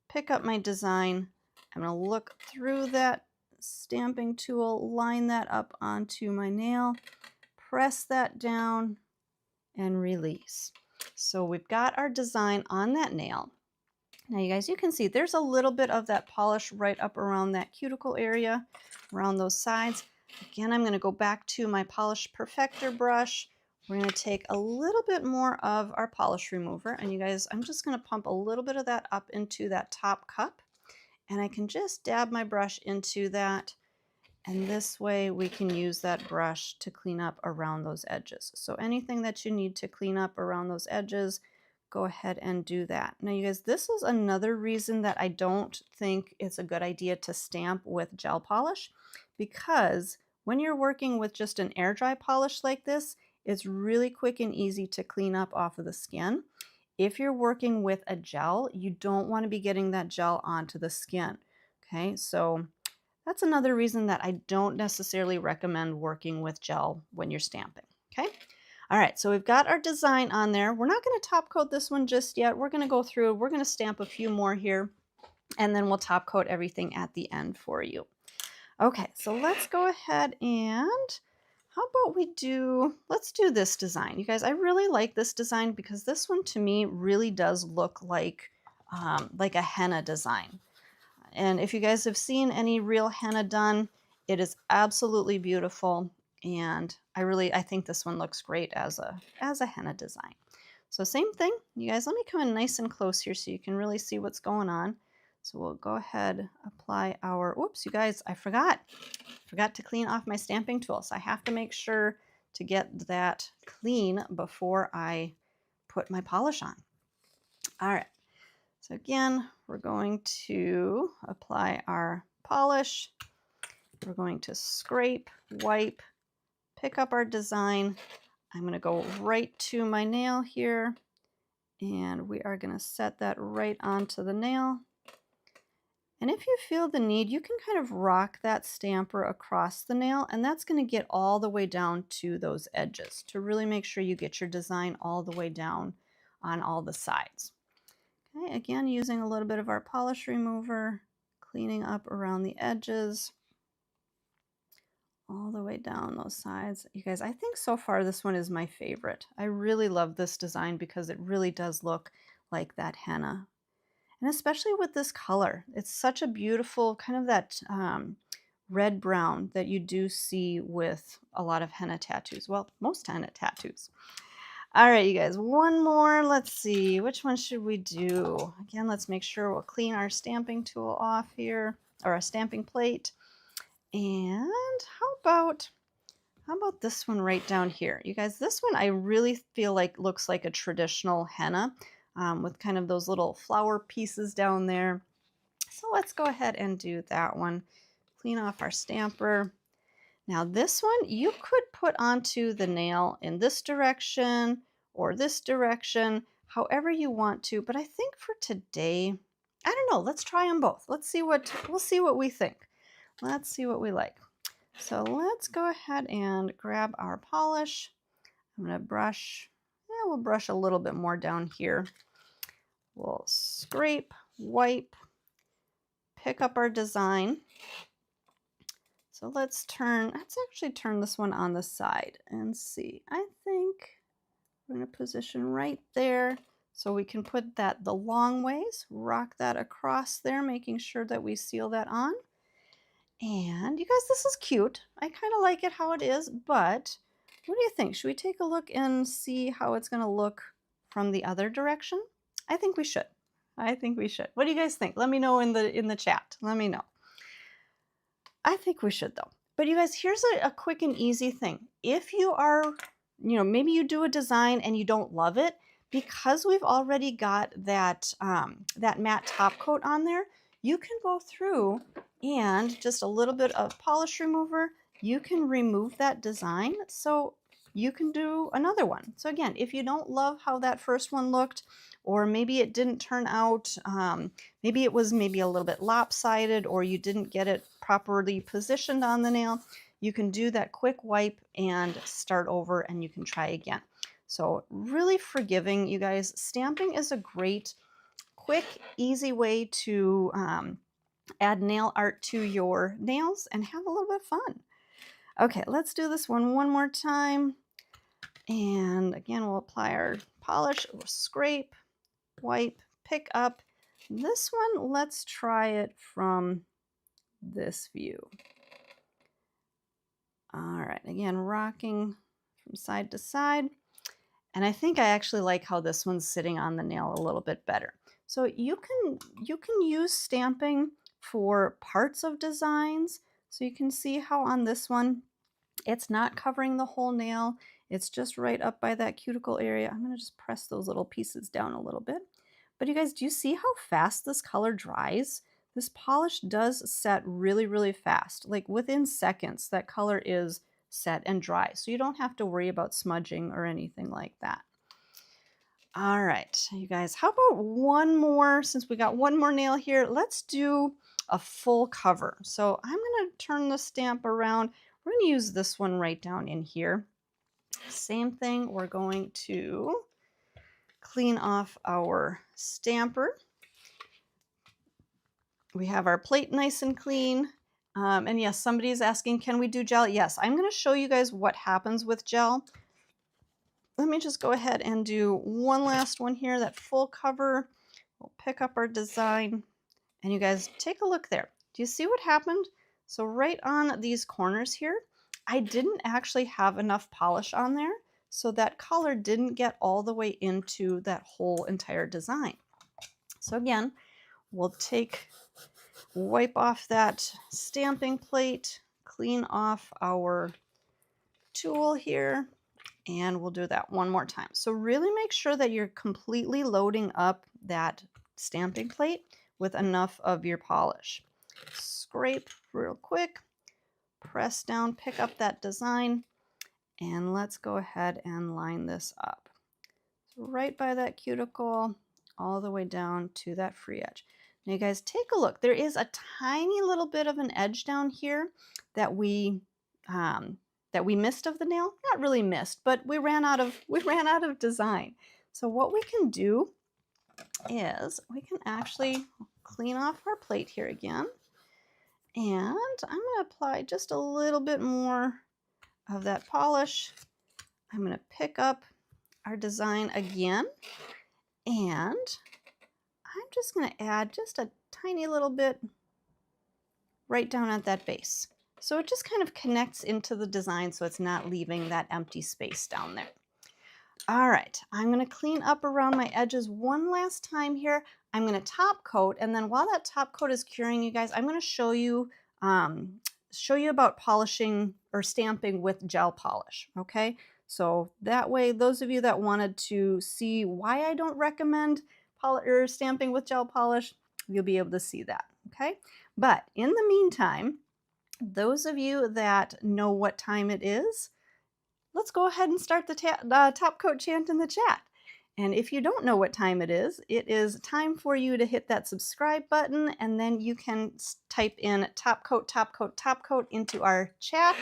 pick up my design. I'm going to look through that stamping tool, line that up onto my nail, press that down, and release. So we've got our design on that nail. Now you guys, you can see there's a little bit of that polish right up around that cuticle area, around those sides. Again, I'm going to go back to my polish perfector brush. We're going to take a little bit more of our polish remover, and you guys, I'm just going to pump a little bit of that up into that top cup, and I can just dab my brush into that, and this way we can use that brush to clean up around those edges. So anything that you need to clean up around those edges, go ahead and do that. Now you guys, this is another reason that I don't think it's a good idea to stamp with gel polish, because when you're working with just an air dry polish like this, it's really quick and easy to clean up off of the skin. If you're working with a gel, you don't want to be getting that gel onto the skin. Okay, so that's another reason that I don't necessarily recommend working with gel when you're stamping. Okay. All right, so we've got our design on there. We're not going to top coat this one just yet. We're going to go through, we're going to stamp a few more here, and then we'll top coat everything at the end for you. Okay, so let's go ahead and how about let's do this design. You guys, I really like this design because this one to me really does look like a henna design. And if you guys have seen any real henna done, it is absolutely beautiful. And I think this one looks great as a henna design. So same thing, you guys, let me come in nice and close here so you can really see what's going on. So we'll go ahead, apply our, whoops, you guys, I forgot to clean off my stamping tool. So I have to make sure to get that clean before I put my polish on. All right. So again, we're going to apply our polish. We're going to scrape, wipe, pick up our design. I'm going to go right to my nail here, and we are going to set that right onto the nail. And if you feel the need, you can kind of rock that stamper across the nail, and that's going to get all the way down to those edges to really make sure you get your design all the way down on all the sides. Okay, again, using a little bit of our polish remover, cleaning up around the edges, all the way down those sides. You guys, I think so far this one is my favorite. I really love this design because it really does look like that henna. And especially with this color, it's such a beautiful kind of that red brown that you do see with a lot of henna tattoos. Well, most henna tattoos. All right, you guys, one more. Let's see, which one should we do? Again, let's make sure we'll clean our stamping tool off here, or our stamping plate. And how about this one right down here? You guys, this one I really feel like looks like a traditional henna with kind of those little flower pieces down there. So let's go ahead and do that one. Clean off our stamper. Now this one you could put onto the nail in this direction or this direction, however you want to, but I think for today, I don't know, let's try them both. We'll see what we think. Let's see what we like. So let's go ahead and grab our polish. I'm going to brush, we'll brush a little bit more down here. We'll scrape, wipe, pick up our design. So let's actually turn this one on the side and see. I think we're going to position right there so we can put that the long ways, rock that across there, making sure that we seal that on. And you guys, this is cute. I kind of like it how it is, but what do you think? Should we take a look and see how it's going to look from the other direction? I think we should. I think we should. What do you guys think? Let me know in the chat. Let me know. I think we should though. But you guys, here's a quick and easy thing. If you are, maybe you do a design and you don't love it, because we've already got that, that matte top coat on there, you can go through and just a little bit of polish remover, you can remove that design so you can do another one. So again, if you don't love how that first one looked, or maybe it didn't turn out, maybe it was a little bit lopsided, or you didn't get it properly positioned on the nail, you can do that quick wipe and start over and you can try again. So really forgiving, you guys. Stamping is a great, quick, easy way to add nail art to your nails and have a little bit of fun. Okay, let's do this one more time. And again, we'll apply our polish, we'll scrape, wipe, pick up. This one, let's try it from this view. All right, again, rocking from side to side. And I think I actually like how this one's sitting on the nail a little bit better. So you can use stamping for parts of designs. So you can see how on this one, it's not covering the whole nail. It's just right up by that cuticle area. I'm gonna just press those little pieces down a little bit. But you guys, do you see how fast this color dries? This polish does set really, really fast. Like within seconds, that color is set and dry. So you don't have to worry about smudging or anything like that. All right, you guys, how about one more, since we got one more nail here, let's do a full cover. So I'm gonna turn the stamp around. We're gonna use this one right down in here. Same thing, we're going to clean off our stamper. We have our plate nice and clean, And yes, somebody is asking, can we do gel? Yes, I'm going to show you guys what happens with gel. Let me just go ahead and do one last one here, that full cover. We'll pick up our design, and you guys take a look there. Do you see what happened? So right on these corners here, I didn't actually have enough polish on there, so that color didn't get all the way into that whole entire design. So again, we'll wipe off that stamping plate, clean off our tool here, and we'll do that one more time. So really make sure that you're completely loading up that stamping plate with enough of your polish. Scrape real quick, press down, pick up that design, and let's go ahead and line this up. So right by that cuticle, all the way down to that free edge. Now you guys take a look. There is a tiny little bit of an edge down here that we missed of the nail. Not really missed, but we ran out of design. So what we can do is we can actually clean off our plate here again. And I'm going to apply just a little bit more of that polish. I'm going to pick up our design again, and I'm just going to add just a tiny little bit right down at that base. So it just kind of connects into the design so it's not leaving that empty space down there. All right, I'm going to clean up around my edges one last time here. I'm going to top coat, and then while that top coat is curing, you guys, I'm going to show you about polishing or stamping with gel polish, okay? So that way, those of you that wanted to see why I don't recommend stamping with gel polish, you'll be able to see that, okay? But in the meantime, those of you that know what time it is, let's go ahead and start the top coat chant in the chat. And if you don't know what time it is time for you to hit that subscribe button, and then you can type in top coat, top coat, top coat into our chat,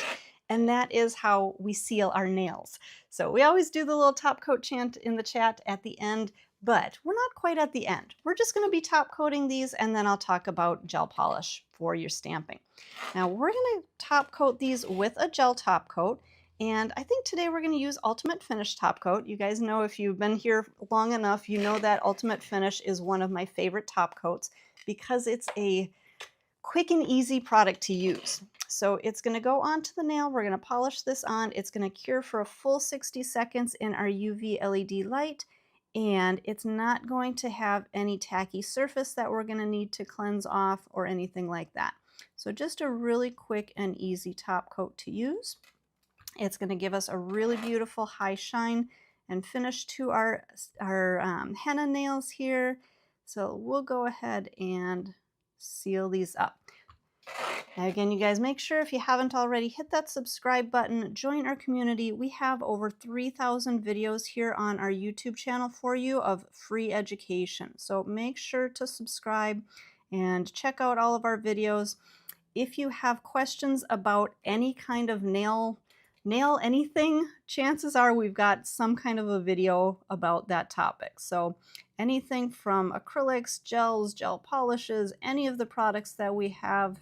and that is how we seal our nails. So we always do the little top coat chant in the chat at the end, but we're not quite at the end. We're just going to be top coating these, and then I'll talk about gel polish for your stamping. Now we're going to top coat these with a gel top coat. And I think today we're going to use Ultimate Finish Top Coat. You guys know, if you've been here long enough, you know that Ultimate Finish is one of my favorite top coats because it's a quick and easy product to use. So it's going to go onto the nail. We're going to polish this on. It's going to cure for a full 60 seconds in our UV LED light. And it's not going to have any tacky surface that we're going to need to cleanse off or anything like that. So just a really quick and easy top coat to use. It's going to give us a really beautiful high shine and finish to our henna nails here. So we'll go ahead and seal these up. Now again, you guys, make sure if you haven't already, hit that subscribe button, join our community. We have over 3,000 videos here on our YouTube channel for you of free education. So make sure to subscribe and check out all of our videos. If you have questions about any kind of nail anything, chances are we've got some kind of a video about that topic. So anything from acrylics, gels, gel polishes, any of the products that we have,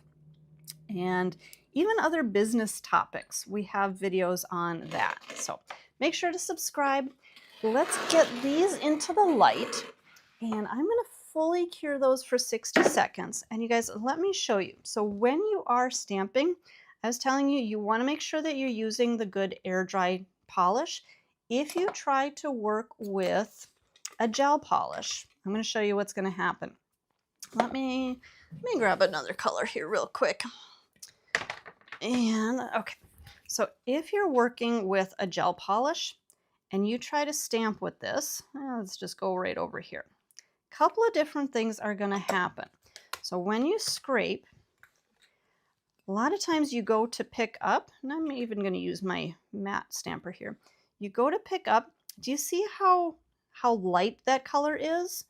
and even other business topics, we have videos on that. So make sure to subscribe. Let's get these into the light, and I'm going to fully cure those for 60 seconds. And you guys, let me show you. So when you are stamping, I was telling you, you want to make sure that you're using the good air dry polish. If you try to work with a gel polish, I'm going to show you what's going to happen. Let me grab another color here real quick. And okay, so if you're working with a gel polish and you try to stamp with this, let's just go right over here. A couple of different things are going to happen. So when you scrape, a lot of times you go to pick up, and I'm even going to use my matte stamper here. You go to pick up, do you see how light that color is?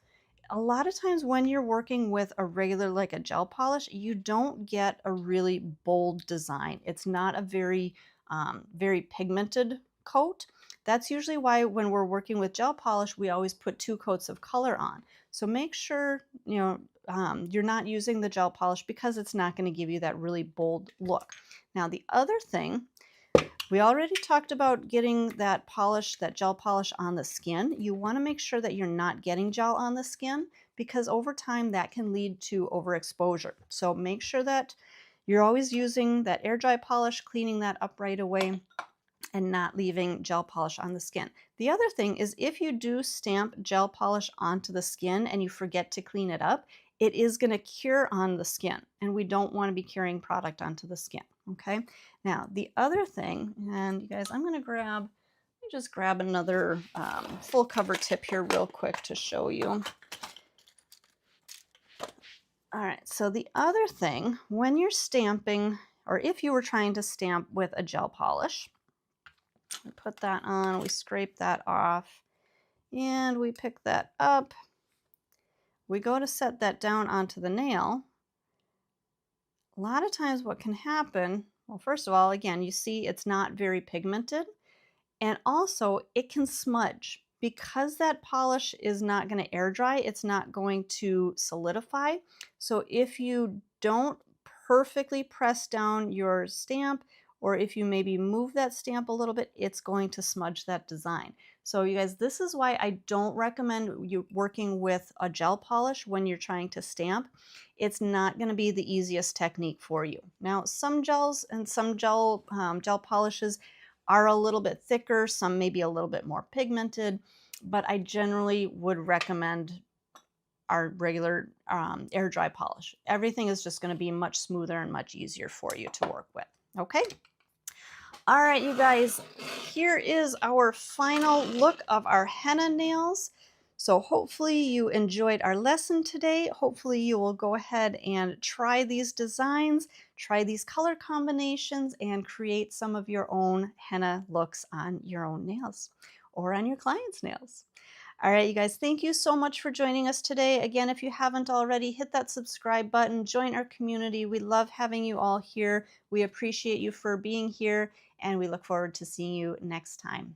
A lot of times when you're working with a regular, like a gel polish, you don't get a really bold design. It's not a very pigmented coat. That's usually why when we're working with gel polish, we always put 2 coats of color on. So make sure, you're not using the gel polish because it's not going to give you that really bold look. Now, the other thing, we already talked about getting that polish, that gel polish on the skin. You want to make sure that you're not getting gel on the skin because over time that can lead to overexposure. So make sure that you're always using that air dry polish, cleaning that up right away, and not leaving gel polish on the skin. The other thing is if you do stamp gel polish onto the skin and you forget to clean it up, it is going to cure on the skin, and we don't want to be curing product onto the skin. Okay. Now the other thing, and you guys, I'm going to just grab another full cover tip here real quick to show you. All right, so the other thing, when you're stamping, or if you were trying to stamp with a gel polish, we put that on, we scrape that off, and we pick that up. We go to set that down onto the nail. A lot of times what can happen, well, first of all, again, you see it's not very pigmented, and also it can smudge. Because that polish is not going to air dry, it's not going to solidify. So if you don't perfectly press down your stamp, or if you maybe move that stamp a little bit, it's going to smudge that design. So you guys, this is why I don't recommend you working with a gel polish when you're trying to stamp. It's not going to be the easiest technique for you. Now, some gels and some gel polishes are a little bit thicker, some maybe a little bit more pigmented, but I generally would recommend our regular air dry polish. Everything is just going to be much smoother and much easier for you to work with. Okay. All right, you guys, here is our final look of our henna nails. So hopefully you enjoyed our lesson today. Hopefully you will go ahead and try these designs, try these color combinations, and create some of your own henna looks on your own nails or on your clients' nails. All right, you guys, thank you so much for joining us today. Again, if you haven't already, hit that subscribe button, join our community. We love having you all here. We appreciate you for being here, and we look forward to seeing you next time.